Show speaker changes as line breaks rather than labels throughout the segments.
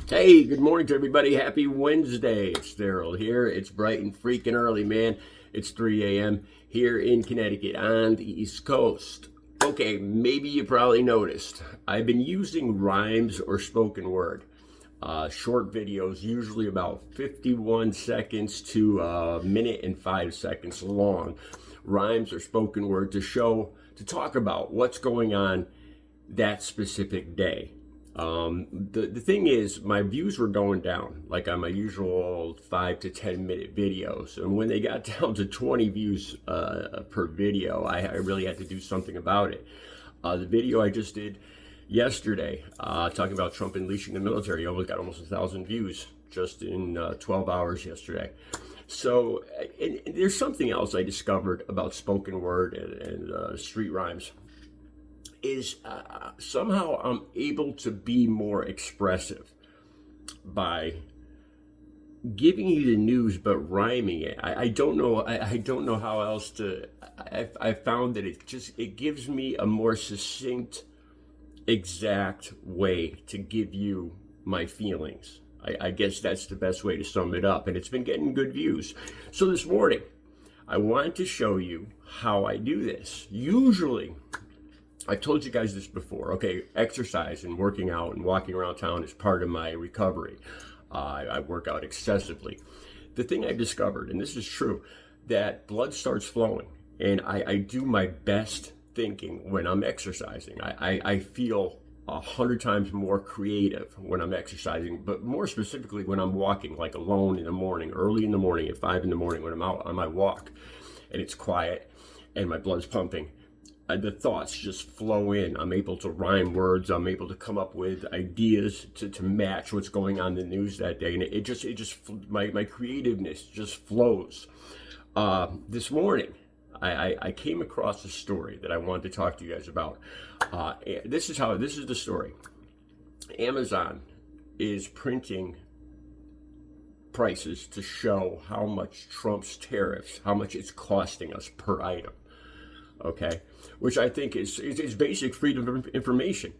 Hey, good morning to everybody. Happy Wednesday. It's Daryl here. It's bright and freaking early, man. It's 3 a.m. here in Connecticut on the East Coast. Okay, maybe you probably noticed. I've been using rhymes or spoken word. Short videos, usually about 51 seconds to a minute and 5 seconds long. Rhymes or spoken word to talk about what's going on that specific day. The thing is, my views were going down, like on my usual 5 to 10 minute videos. And when they got down to 20 views per video, I really had to do something about it. The video I just did yesterday, talking about Trump unleashing the military, got almost 1,000 views just in 12 hours yesterday. So, and there's something else I discovered about spoken word and street rhymes is somehow I'm able to be more expressive by giving you the news but rhyming it. I don't know. I don't know how else to. I found that it gives me a more succinct, exact way to give you my feelings. I guess that's the best way to sum it up, and it's been getting good views. So this morning, I want to show you how I do this. Usually, I've told you guys this before. Okay, exercise and working out and walking around town is part of my recovery. I work out excessively. The thing I've discovered, and this is true, that blood starts flowing, and I do my best thinking when I'm exercising. I feel 100 times more creative when I'm exercising, but more specifically when I'm walking, like alone in the morning, early in the morning, at 5 in the morning, when I'm out on my walk, and it's quiet, and my blood's pumping. The thoughts just flow in. I'm able to rhyme words. I'm able to come up with ideas to match what's going on in the news that day. And my creativeness just flows. This morning, I came across a story that I wanted to talk to you guys about. This is the story. Amazon is printing prices to show how much Trump's tariffs, how much it's costing us per item. Okay, which I think is basic freedom of information.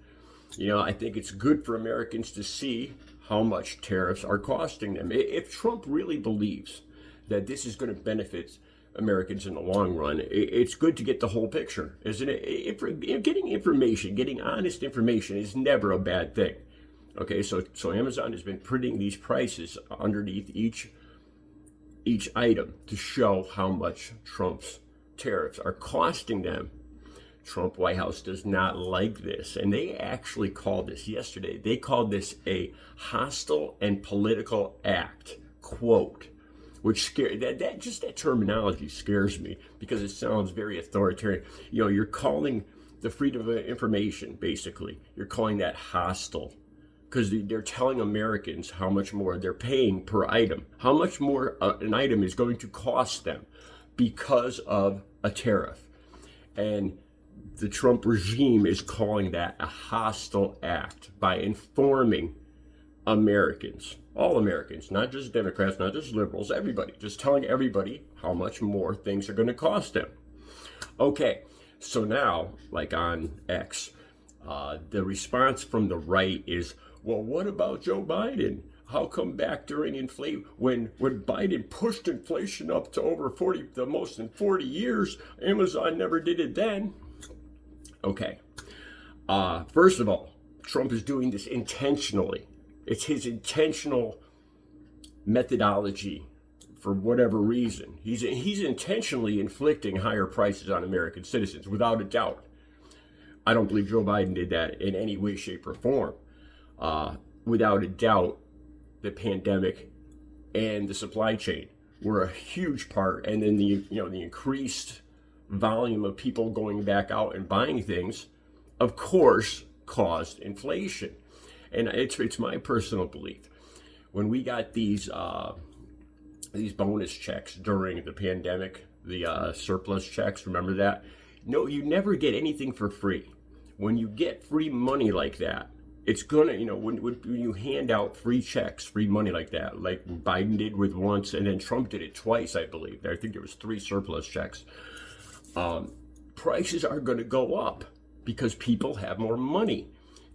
I think it's good for Americans to see how much tariffs are costing them. If Trump really believes that this is going to benefit Americans in the long run, it's good to get the whole picture, isn't it? Getting information, getting honest information is never a bad thing. Okay, so Amazon has been printing these prices underneath each item to show how much Trump's tariffs are costing them. Trump White House does not like this, and they actually called this yesterday. They called this a hostile and political act, quote, which that terminology scares me because it sounds very authoritarian. You're calling the freedom of information, basically, you're calling that hostile because they're telling Americans how much more they're paying per item, how much more an item is going to cost them because of a tariff. And the Trump regime is calling that a hostile act by informing Americans, all Americans, not just Democrats, not just liberals, everybody, just telling everybody how much more things are going to cost them. Okay, so now, like on X, the response from the right is, well, what about Joe Biden? How come back during inflation, when Biden pushed inflation up to over 40, the most in 40 years, Amazon never did it then? Okay. First of all, Trump is doing this intentionally. It's his intentional methodology for whatever reason. He's intentionally inflicting higher prices on American citizens, without a doubt. I don't believe Joe Biden did that in any way, shape, or form. Without a doubt, the pandemic and the supply chain were a huge part, and then the increased volume of people going back out and buying things, of course, caused inflation. And it's my personal belief, when we got these bonus checks during the pandemic, the surplus checks, remember that? No, you never get anything for free. When you get free money like that, it's gonna, when you hand out free checks, free money like that, like Biden did with once, and then Trump did it twice, I believe. I think there was 3 surplus checks. Prices are gonna go up because people have more money.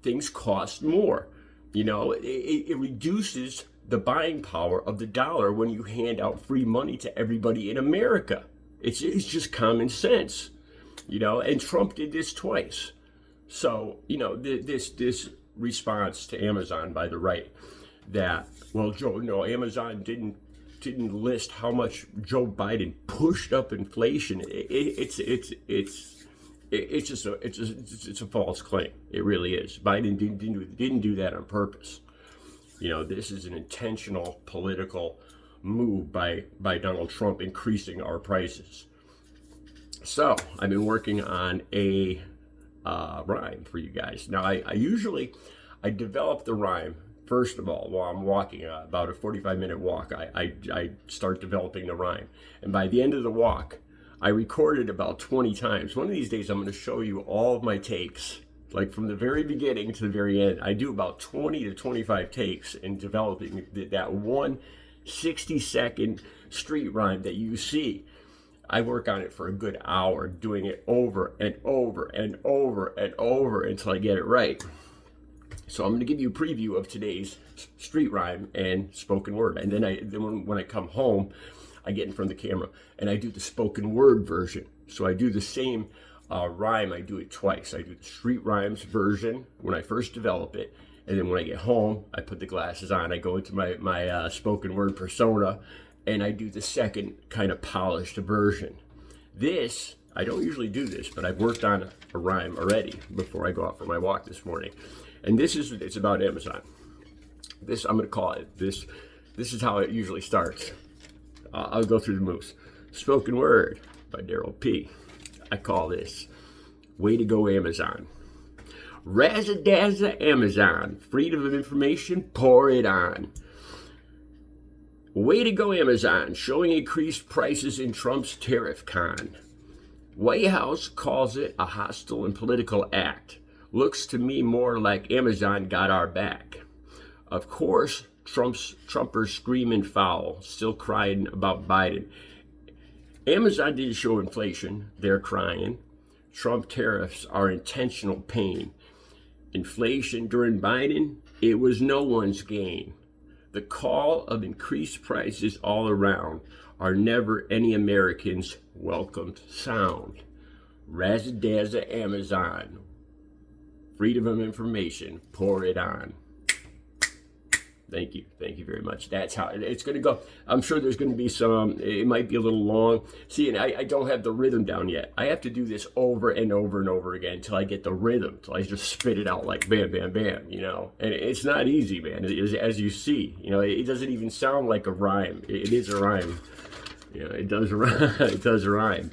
Things cost more. You know, it reduces the buying power of the dollar when you hand out free money to everybody in America. It's just common sense, you know, and Trump did this twice. So, you know, this response to Amazon by the right that, well, Joe, no, Amazon didn't list how much Joe Biden pushed up inflation. It's a false claim. It really is. Biden didn't do that on purpose. You know, this is an intentional political move by Donald Trump increasing our prices. So I've been working on a rhyme for you guys. Now I develop the rhyme first of all while I'm walking about a 45-minute walk. I start developing the rhyme, and by the end of the walk, I recorded about 20 times. One of these days, I'm going to show you all of my takes, like from the very beginning to the very end. I do about 20 to 25 takes in developing that one 60-second street rhyme that you see. I work on it for a good hour, doing it over and over and over and over until I get it right. So I'm going to give you a preview of today's street rhyme and spoken word. And then when I come home, I get in front of the camera and I do the spoken word version. So I do the same rhyme, I do it twice. I do the street rhymes version when I first develop it. And then when I get home, I put the glasses on, I go into my spoken word persona, and I do the second kind of polished version. This, I don't usually do this, but I've worked on a rhyme already before I go out for my walk this morning. And it's about Amazon. This, I'm going to call it, this is how it usually starts. I'll go through the moves. Spoken word by Daryl P. I call this Way to Go Amazon. Razzadazza Amazon. Freedom of information, pour it on. Way to go Amazon. Showing increased prices in Trump's tariff con. White House calls it a hostile and political act. Looks to me more like Amazon got our back. Of course, Trumpers screaming foul, still crying about Biden. Amazon didn't show inflation, they're crying. Trump tariffs are intentional pain. Inflation during Biden, it was no one's gain. The call of increased prices all around are never any Americans' welcomed sound. Razzadazza Amazon. Freedom of information, pour it on. Thank you very much. That's how it's going to go. I'm sure there's going to be some, it might be a little long. See, and I don't have the rhythm down yet. I have to do this over and over and over again until I get the rhythm, until I just spit it out like bam, bam, bam, you know. And it's not easy, man, as you see. You know, it doesn't even sound like a rhyme. It is a rhyme. You know, it does rhyme. It does rhyme.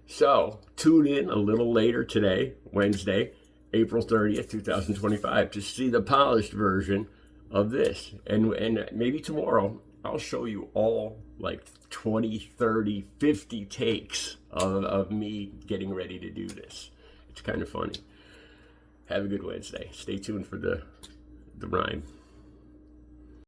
So, tune in a little later today, Wednesday, April 30th, 2025, to see the polished version of this, and maybe tomorrow I'll show you all like 20, 30, 50 takes of me getting ready to do this. It's kind of funny. Have a good Wednesday. Stay tuned for the rhyme.